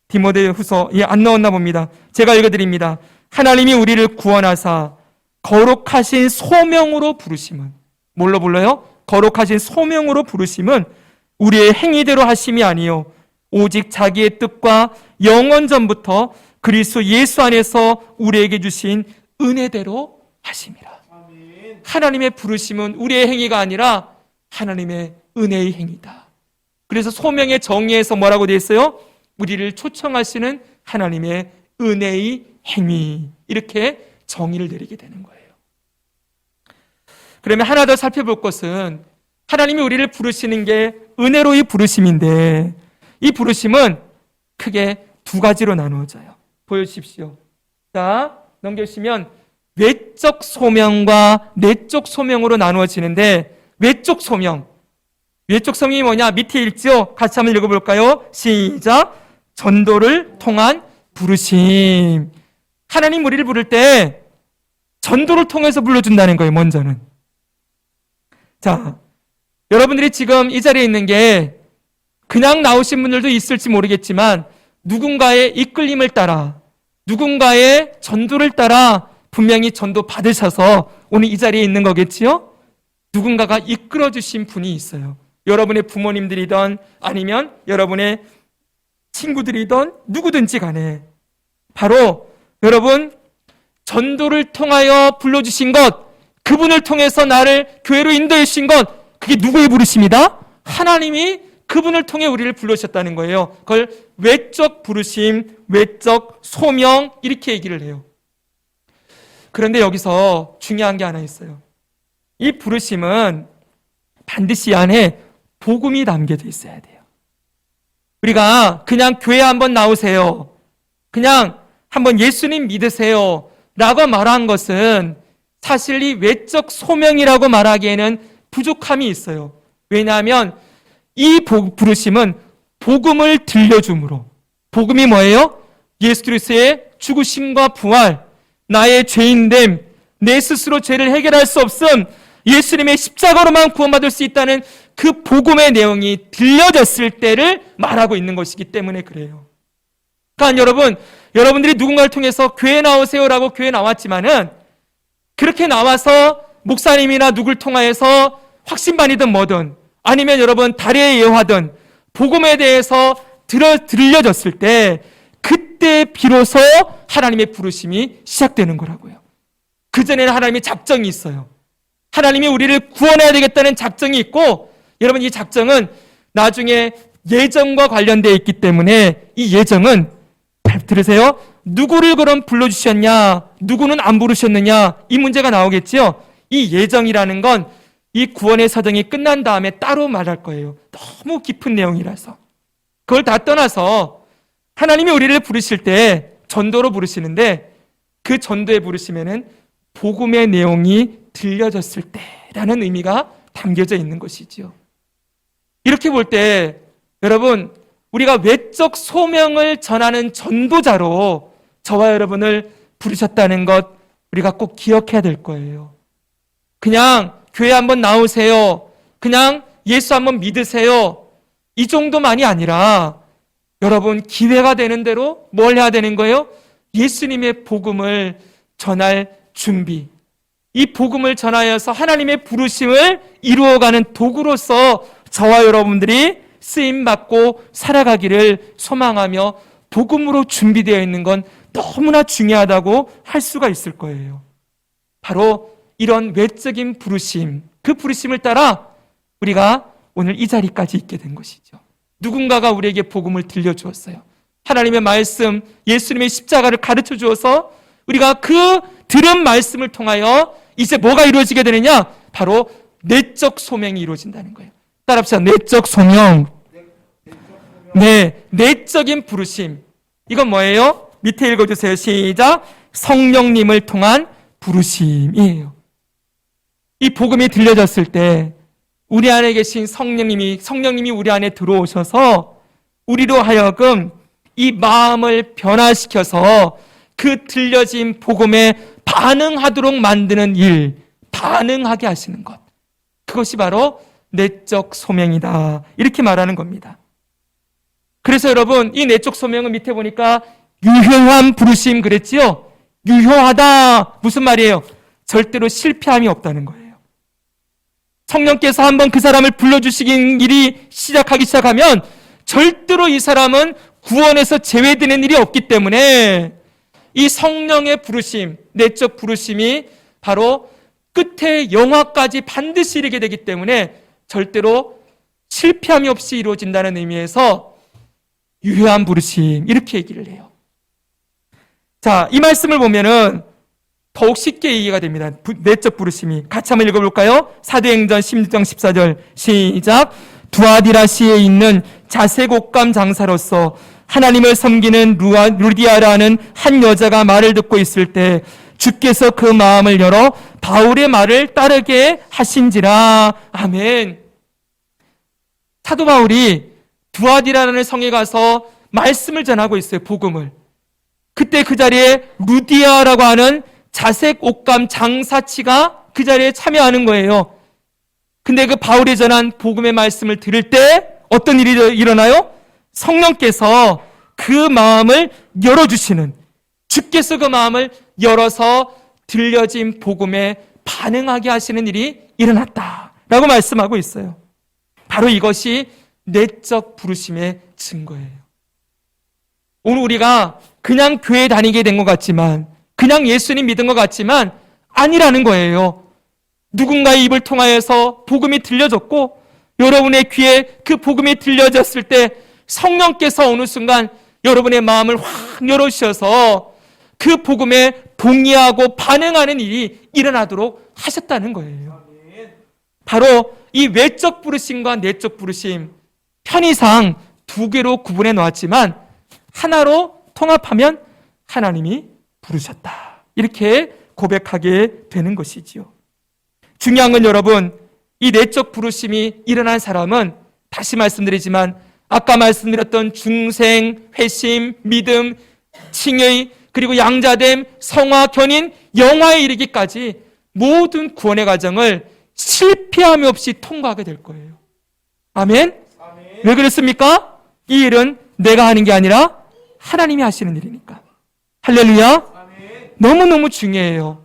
디모데후서 안 넣었나 봅니다. 제가 읽어드립니다. 하나님이 우리를 구원하사 거룩하신 소명으로 부르심은, 뭘로 불러요? 거룩하신 소명으로 부르심은 우리의 행위대로 하심이 아니요 오직 자기의 뜻과 영원 전부터 그리스도 예수 안에서 우리에게 주신 은혜대로 하심이라. 아멘. 하나님의 부르심은 우리의 행위가 아니라 하나님의 은혜의 행위다. 그래서 소명의 정의에서 뭐라고 되어 있어요? 우리를 초청하시는 하나님의 은혜의 행위, 이렇게 정의를 내리게 되는 거예요. 그러면 하나 더 살펴볼 것은 하나님이 우리를 부르시는 게 은혜로의 부르심인데 이 부르심은 크게 두 가지로 나누어져요. 보여주십시오. 자, 넘겨주시면 외적 소명과 내적 소명으로 나누어지는데 외적 소명이 뭐냐? 밑에 읽죠? 같이 한번 읽어볼까요? 시작. 전도를 통한 부르심. 하나님 우리를 부를 때 전도를 통해서 불러준다는 거예요. 먼저는. 자, 여러분들이 지금 이 자리에 있는 게 그냥 나오신 분들도 있을지 모르겠지만 누군가의 이끌림을 따라, 누군가의 전도를 따라 분명히 전도 받으셔서 오늘 이 자리에 있는 거겠지요? 누군가가 이끌어주신 분이 있어요. 여러분의 부모님들이든 아니면 여러분의 친구들이든 누구든지 간에 바로 여러분 전도를 통하여 불러주신 것, 그분을 통해서 나를 교회로 인도해 주신 건 그게 누구의 부르심이다? 하나님이 그분을 통해 우리를 불러주셨다는 거예요. 그걸 외적 부르심, 외적 소명 이렇게 얘기를 해요. 그런데 여기서 중요한 게 하나 있어요. 이 부르심은 반드시 안에 복음이 담겨져 있어야 돼요. 우리가 그냥 교회 한번 나오세요, 그냥 한번 예수님 믿으세요 라고 말한 것은 사실 이 외적 소명이라고 말하기에는 부족함이 있어요. 왜냐하면 이 부르심은 복음을 들려줌으로, 복음이 뭐예요? 예수 그리스도의 죽으심과 부활, 나의 죄인됨, 내 스스로 죄를 해결할 수 없음, 예수님의 십자가로만 구원받을 수 있다는 그 복음의 내용이 들려졌을 때를 말하고 있는 것이기 때문에 그래요. 그러니까 여러분들이 누군가를 통해서 교회 나오세요라고 교회 나왔지만은 그렇게 나와서 목사님이나 누굴 통하여서 확신반이든 뭐든 아니면 여러분 달의 예화든 복음에 대해서 들려졌을 때 그때 비로소 하나님의 부르심이 시작되는 거라고요. 그전에는 하나님의 작정이 있어요. 하나님이 우리를 구원해야 되겠다는 작정이 있고, 여러분 이 작정은 나중에 예정과 관련되어 있기 때문에 이 예정은, 잘 들으세요, 누구를 그럼 불러주셨냐, 누구는 안 부르셨느냐, 이 문제가 나오겠죠. 이 예정이라는 건 이 구원의 사정이 끝난 다음에 따로 말할 거예요. 너무 깊은 내용이라서. 그걸 다 떠나서 하나님이 우리를 부르실 때 전도로 부르시는데, 그 전도에 부르시면은 복음의 내용이 들려졌을 때라는 의미가 담겨져 있는 것이지요. 이렇게 볼 때 여러분, 우리가 외적 소명을 전하는 전도자로 저와 여러분을 부르셨다는 것 우리가 꼭 기억해야 될 거예요. 그냥 교회 한번 나오세요, 그냥 예수 한번 믿으세요, 이 정도만이 아니라 여러분 기회가 되는 대로 뭘 해야 되는 거예요? 예수님의 복음을 전할 준비, 이 복음을 전하여서 하나님의 부르심을 이루어가는 도구로서 저와 여러분들이 쓰임받고 살아가기를 소망하며 복음으로 준비되어 있는 건 너무나 중요하다고 할 수가 있을 거예요. 바로 이런 외적인 부르심, 그 부르심을 따라 우리가 오늘 이 자리까지 있게 된 것이죠. 누군가가 우리에게 복음을 들려주었어요. 하나님의 말씀, 예수님의 십자가를 가르쳐 주어서 우리가 그 들은 말씀을 통하여 이제 뭐가 이루어지게 되느냐? 바로 내적 소명이 이루어진다는 거예요. 따라합시다. 내적 소명. 네, 내적인 부르심. 이건 뭐예요? 밑에 읽어주세요. 시작. 성령님을 통한 부르심이에요. 이 복음이 들려졌을 때 우리 안에 계신 성령님이 우리 안에 들어오셔서 우리로 하여금 이 마음을 변화시켜서 그 들려진 복음에 반응하도록 만드는 일, 반응하게 하시는 것, 그것이 바로 내적 소명이다, 이렇게 말하는 겁니다. 그래서 여러분, 이 내적 소명은 밑에 보니까 유효한 부르심 그랬지요? 유효하다, 무슨 말이에요? 절대로 실패함이 없다는 거예요. 성령께서 한번 그 사람을 불러주시긴 일이 시작하기 시작하면 절대로 이 사람은 구원에서 제외되는 일이 없기 때문에 이 성령의 부르심, 내적 부르심이 바로 끝에 영화까지 반드시 이르게 되기 때문에 절대로 실패함이 없이 이루어진다는 의미에서 유효한 부르심, 이렇게 얘기를 해요. 자, 이 말씀을 보면은 더욱 쉽게 이해가 됩니다. 내적 부르심이. 같이 한번 읽어볼까요? 사도행전 16장 14절 시작. 두아디라시에 있는 자색옥감 장사로서 하나님을 섬기는 루디아라는 한 여자가 말을 듣고 있을 때 주께서 그 마음을 열어 바울의 말을 따르게 하신지라. 아멘. 사도 바울이 두아디라라는 성에 가서 말씀을 전하고 있어요. 복음을. 그때 그 자리에 루디아라고 하는 자색 옷감 장사치가 그 자리에 참여하는 거예요. 근데 그 바울이 전한 복음의 말씀을 들을 때 어떤 일이 일어나요? 성령께서 그 마음을 열어주시는, 주께서 그 마음을 열어서 들려진 복음에 반응하게 하시는 일이 일어났다라고 말씀하고 있어요. 바로 이것이 내적 부르심의 증거예요. 오늘 우리가 그냥 교회 다니게 된 것 같지만, 그냥 예수님 믿은 것 같지만 아니라는 거예요. 누군가의 입을 통하여서 복음이 들려졌고 여러분의 귀에 그 복음이 들려졌을 때 성령께서 어느 순간 여러분의 마음을 확 열어주셔서 그 복음에 동의하고 반응하는 일이 일어나도록 하셨다는 거예요. 바로 이 외적 부르심과 내적 부르심, 편의상 두 개로 구분해 놓았지만 하나로 통합하면 하나님이 부르셨다. 이렇게 고백하게 되는 것이지요. 중요한 건 여러분, 이 내적 부르심이 일어난 사람은 다시 말씀드리지만 아까 말씀드렸던 중생, 회심, 믿음, 칭의, 그리고 양자됨, 성화, 견인, 영화에 이르기까지 모든 구원의 과정을 실패함이 없이 통과하게 될 거예요. 아멘? 왜 그렇습니까? 이 일은 내가 하는 게 아니라 하나님이 하시는 일이니까. 할렐루야. 너무너무 중요해요.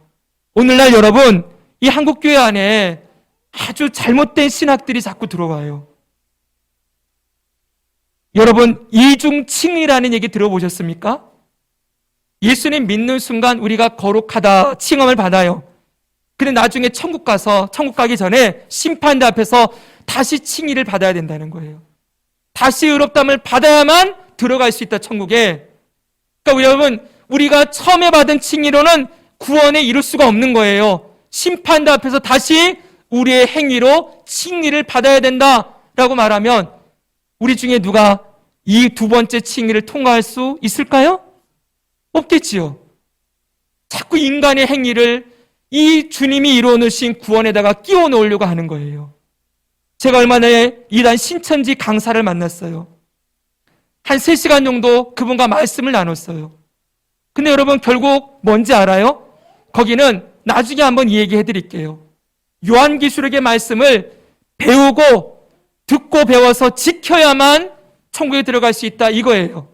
오늘날 여러분, 이 한국교회 안에 아주 잘못된 신학들이 자꾸 들어와요. 여러분, 이중칭의라는 얘기 들어보셨습니까? 예수님 믿는 순간 우리가 거룩하다 칭함을 받아요. 근데 나중에 천국 가서, 천국 가기 전에 심판대 앞에서 다시 칭의를 받아야 된다는 거예요. 다시 의롭다함을 받아야만 들어갈 수 있다, 천국에. 그러니까 여러분, 우리가 처음에 받은 칭의로는 구원에 이룰 수가 없는 거예요. 심판대 앞에서 다시 우리의 행위로 칭의를 받아야 된다라고 말하면 우리 중에 누가 이 두 번째 칭의를 통과할 수 있을까요? 없겠지요. 자꾸 인간의 행위를 이 주님이 이루어 놓으신 구원에다가 끼워 넣으려고 하는 거예요. 제가 얼마 전에 이단 신천지 강사를 만났어요. 한 3시간 정도 그분과 말씀을 나눴어요. 근데 여러분 결국 뭔지 알아요? 거기는 나중에 한번 얘기해 드릴게요. 요한계시록의 말씀을 배우고 듣고 배워서 지켜야만 천국에 들어갈 수 있다, 이거예요.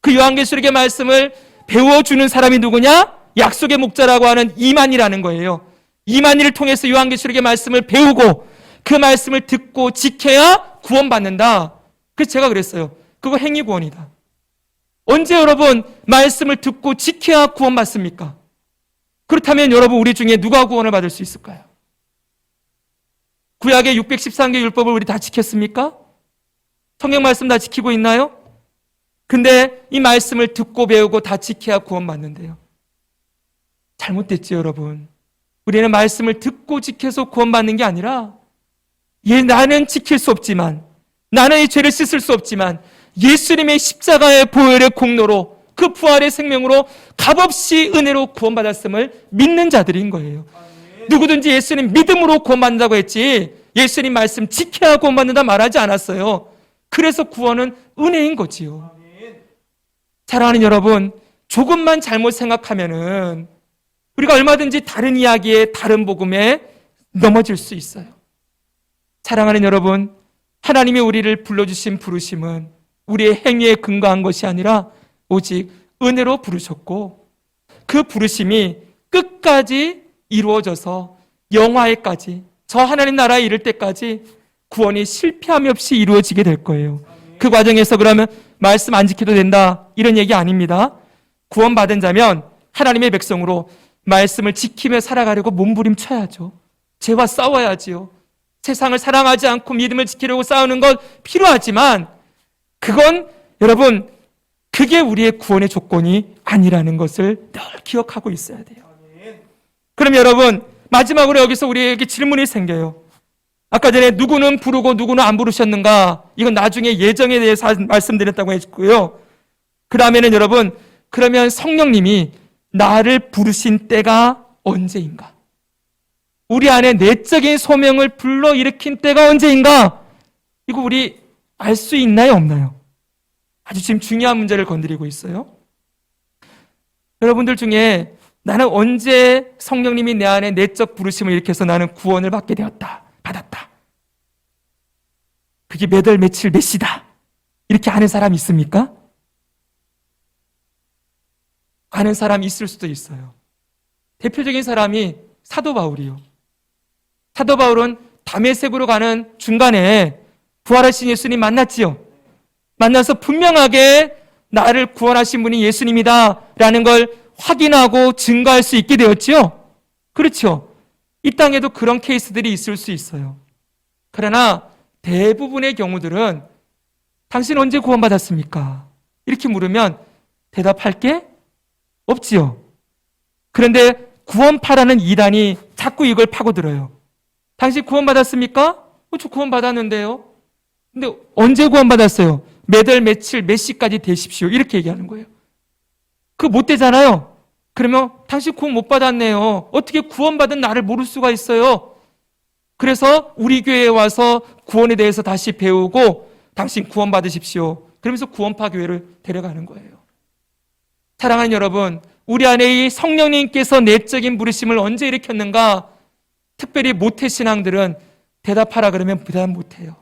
그 요한계시록의 말씀을 배워주는 사람이 누구냐? 약속의 목자라고 하는 이만희라는 거예요. 이만희를 통해서 요한계시록의 말씀을 배우고 그 말씀을 듣고 지켜야 구원받는다. 그래서 제가 그랬어요. 그거 행위구원이다. 언제 여러분 말씀을 듣고 지켜야 구원받습니까? 그렇다면 여러분 우리 중에 누가 구원을 받을 수 있을까요? 구약의 613개 율법을 우리 다 지켰습니까? 성경 말씀 다 지키고 있나요? 근데 이 말씀을 듣고 배우고 다 지켜야 구원받는데요. 잘못됐죠, 여러분. 우리는 말씀을 듣고 지켜서 구원받는 게 아니라 나는 지킬 수 없지만, 나는 이 죄를 씻을 수 없지만 예수님의 십자가의 보혈의 공로로 그 부활의 생명으로 값없이 은혜로 구원받았음을 믿는 자들인 거예요. 누구든지 예수님 믿음으로 구원받는다고 했지 예수님 말씀 지켜야 구원받는다 말하지 않았어요. 그래서 구원은 은혜인 거지요. 사랑하는 여러분, 조금만 잘못 생각하면은 우리가 얼마든지 다른 이야기에 다른 복음에 넘어질 수 있어요. 사랑하는 여러분, 하나님이 우리를 불러주신 부르심은 우리의 행위에 근거한 것이 아니라 오직 은혜로 부르셨고 그 부르심이 끝까지 이루어져서 영화에까지 저 하나님 나라에 이를 때까지 구원이 실패함이 없이 이루어지게 될 거예요. 그 과정에서 그러면 말씀 안 지켜도 된다 이런 얘기 아닙니다. 구원받은 자면 하나님의 백성으로 말씀을 지키며 살아가려고 몸부림쳐야죠. 죄와 싸워야지요. 세상을 사랑하지 않고 믿음을 지키려고 싸우는 건 필요하지만 그건 여러분 그게 우리의 구원의 조건이 아니라는 것을 늘 기억하고 있어야 돼요. 그럼 여러분 마지막으로 여기서 우리에게 질문이 생겨요. 아까 전에 누구는 부르고 누구는 안 부르셨는가? 이건 나중에 예정에 대해서 말씀드렸다고 했고요. 그 다음에는 여러분 그러면 성령님이 나를 부르신 때가 언제인가? 우리 안에 내적인 소명을 불러일으킨 때가 언제인가? 이거 우리 알 수 있나요? 없나요? 아주 지금 중요한 문제를 건드리고 있어요. 여러분들 중에 나는 언제 성령님이 내 안에 내적 부르심을 일으켜서 나는 구원을 받게 되었다, 받았다. 그게 몇 월, 며칠, 몇 시다. 이렇게 아는 사람 있습니까? 아는 사람 있을 수도 있어요. 대표적인 사람이 사도 바울이요. 사도 바울은 다메섹으로 가는 중간에 부활하신 예수님 만났지요. 만나서 분명하게 나를 구원하신 분이 예수님이다 라는 걸 확인하고 증거할 수 있게 되었지요. 그렇죠. 이 땅에도 그런 케이스들이 있을 수 있어요. 그러나 대부분의 경우들은 당신 언제 구원받았습니까? 이렇게 물으면 대답할 게 없지요. 그런데 구원파라는 이단이 자꾸 이걸 파고들어요. 당신 구원받았습니까? 저 구원받았는데요. 근데 언제 구원받았어요? 몇 월, 며칠, 몇 시까지 되십시오. 이렇게 얘기하는 거예요. 그거 못 되잖아요. 그러면 당신 구원 못 받았네요. 어떻게 구원받은 나를 모를 수가 있어요? 그래서 우리 교회에 와서 구원에 대해서 다시 배우고 당신 구원 받으십시오. 그러면서 구원파 교회를 데려가는 거예요. 사랑하는 여러분, 우리 안에 이 성령님께서 내적인 부르심을 언제 일으켰는가? 특별히 모태신앙들은 대답하라 그러면 대답 못해요.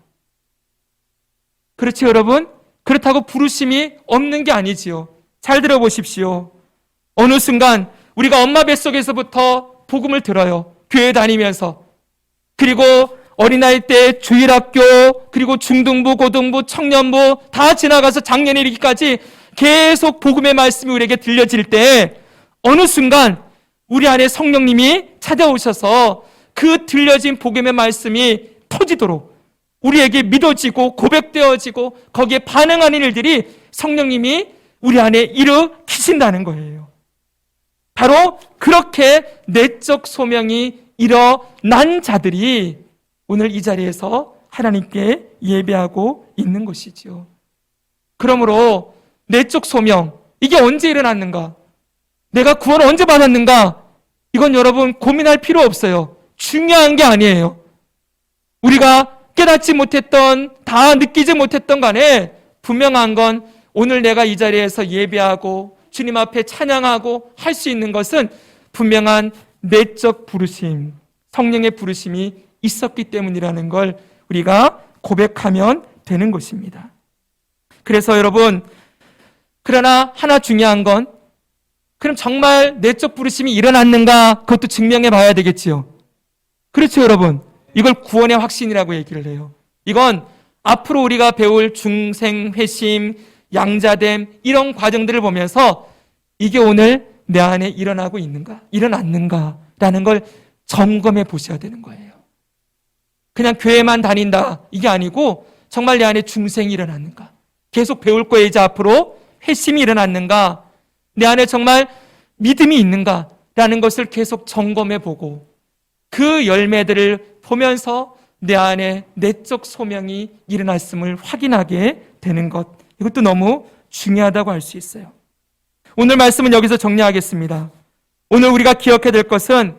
그렇지 여러분? 그렇다고 부르심이 없는 게 아니지요. 잘 들어보십시오. 어느 순간 우리가 엄마 뱃속에서부터 복음을 들어요. 교회 다니면서. 그리고 어린아이 때 주일학교, 그리고 중등부, 고등부, 청년부 다 지나가서 작년에 이르기까지 계속 복음의 말씀이 우리에게 들려질 때 어느 순간 우리 안에 성령님이 찾아오셔서 그 들려진 복음의 말씀이 터지도록 우리에게 믿어지고 고백되어지고 거기에 반응하는 일들이 성령님이 우리 안에 일으키신다는 거예요. 바로 그렇게 내적 소명이 일어난 자들이 오늘 이 자리에서 하나님께 예배하고 있는 것이지요. 그러므로 내적 소명, 이게 언제 일어났는가? 내가 구원을 언제 받았는가? 이건 여러분 고민할 필요 없어요. 중요한 게 아니에요. 우리가 깨닫지 못했던, 다 느끼지 못했던 간에 분명한 건 오늘 내가 이 자리에서 예배하고 주님 앞에 찬양하고 할 수 있는 것은 분명한 내적 부르심, 성령의 부르심이 있었기 때문이라는 걸 우리가 고백하면 되는 것입니다. 그래서 여러분, 그러나 하나 중요한 건 그럼 정말 내적 부르심이 일어났는가? 그것도 증명해 봐야 되겠지요. 그렇죠, 여러분. 이걸 구원의 확신이라고 얘기를 해요. 이건 앞으로 우리가 배울 중생, 회심, 양자됨 이런 과정들을 보면서 이게 오늘 내 안에 일어나고 있는가, 일어났는가라는 걸 점검해 보셔야 되는 거예요. 그냥 교회만 다닌다 이게 아니고 정말 내 안에 중생이 일어났는가, 계속 배울 거예요. 이제 앞으로 회심이 일어났는가, 내 안에 정말 믿음이 있는가라는 것을 계속 점검해 보고 그 열매들을 보면서 내 안에 내적 소명이 일어났음을 확인하게 되는 것, 이것도 너무 중요하다고 할 수 있어요. 오늘 말씀은 여기서 정리하겠습니다. 오늘 우리가 기억해야 될 것은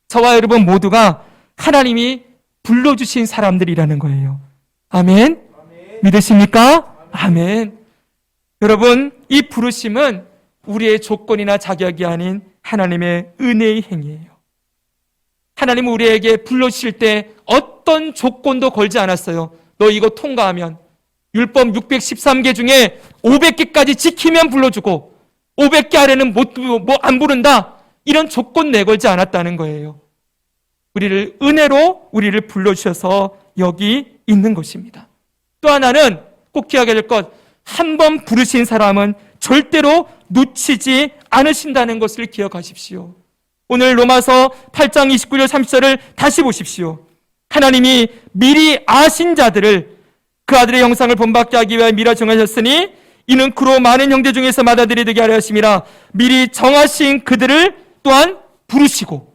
저와 여러분 모두가 하나님이 불러주신 사람들이라는 거예요. 아멘? 믿으십니까? 아멘. 여러분, 이 부르심은 우리의 조건이나 자격이 아닌 하나님의 은혜의 행위예요. 하나님은 우리에게 불러주실 때 어떤 조건도 걸지 않았어요. 너 이거 통과하면, 율법 613개 중에 500개까지 지키면 불러주고 500개 아래는 안 부른다, 이런 조건 내걸지 않았다는 거예요. 우리를 은혜로 우리를 불러주셔서 여기 있는 것입니다. 또 하나는 꼭 기억해야 될 것, 한 번 부르신 사람은 절대로 놓치지 않으신다는 것을 기억하십시오. 오늘 로마서 8장 29절 30절을 다시 보십시오. 하나님이 미리 아신 자들을 그 아들의 형상을 본받게 하기 위하여 미리 정하셨으니 이는 그로 많은 형제 중에서 맏아들이 되게 하려 하심이라. 미리 정하신 그들을 또한 부르시고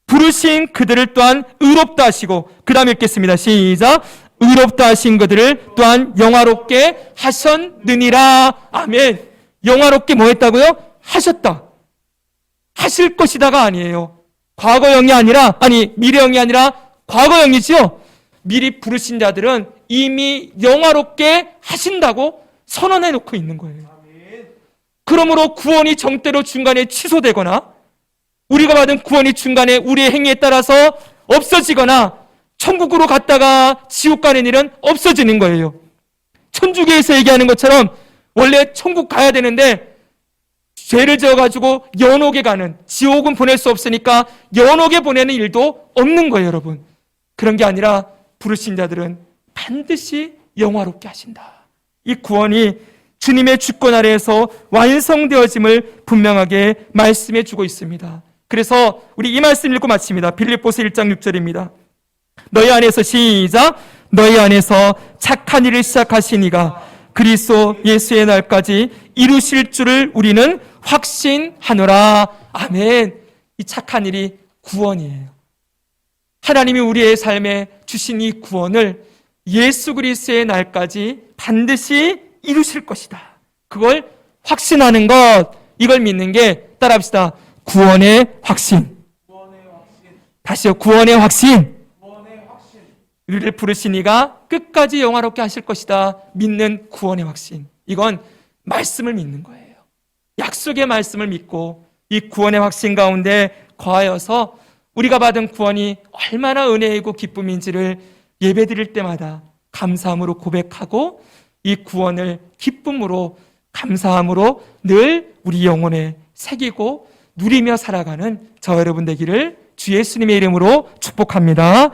부르신 그들을 또한 의롭다 하시고, 그 다음에 읽겠습니다. 시작. 의롭다 하신 그들을 또한 영화롭게 하셨느니라. 아멘. 영화롭게 뭐 했다고요? 하셨다. 하실 것이다가 아니에요. 과거형이 아니라, 미래형이 아니라 과거형이지요. 미리 부르신 자들은 이미 영화롭게 하신다고 선언해 놓고 있는 거예요. 그러므로 구원이 정때로 중간에 취소되거나 우리가 받은 구원이 중간에 우리의 행위에 따라서 없어지거나 천국으로 갔다가 지옥 가는 일은 없어지는 거예요. 천주교에서 얘기하는 것처럼 원래 천국 가야 되는데 죄를 지어가지고 연옥에 가는, 지옥은 보낼 수 없으니까 연옥에 보내는 일도 없는 거예요, 여러분. 그런 게 아니라 부르신 자들은 반드시 영화롭게 하신다. 이 구원이 주님의 주권 아래에서 완성되어짐을 분명하게 말씀해 주고 있습니다. 그래서 우리 이 말씀 읽고 마칩니다. 빌립보서 1장 6절입니다. 너희 안에서 시작. 너희 안에서 착한 일을 시작하신 이가 그리스도 예수의 날까지 이루실 줄을 우리는 확신하노라. 아멘. 이 착한 일이 구원이에요. 하나님이 우리의 삶에 주신 이 구원을 예수 그리스도의 날까지 반드시 이루실 것이다. 그걸 확신하는 것, 이걸 믿는 게, 따라합시다. 구원의 확신. 다시요. 구원의 확신. 우리를 부르신 이가 끝까지 영화롭게 하실 것이다. 믿는 구원의 확신. 이건 말씀을 믿는 거예요. 약속의 말씀을 믿고 이 구원의 확신 가운데 거하여서 우리가 받은 구원이 얼마나 은혜이고 기쁨인지를 예배드릴 때마다 감사함으로 고백하고 이 구원을 기쁨으로 감사함으로 늘 우리 영혼에 새기고 누리며 살아가는 저 여러분 되기를 주 예수님의 이름으로 축복합니다.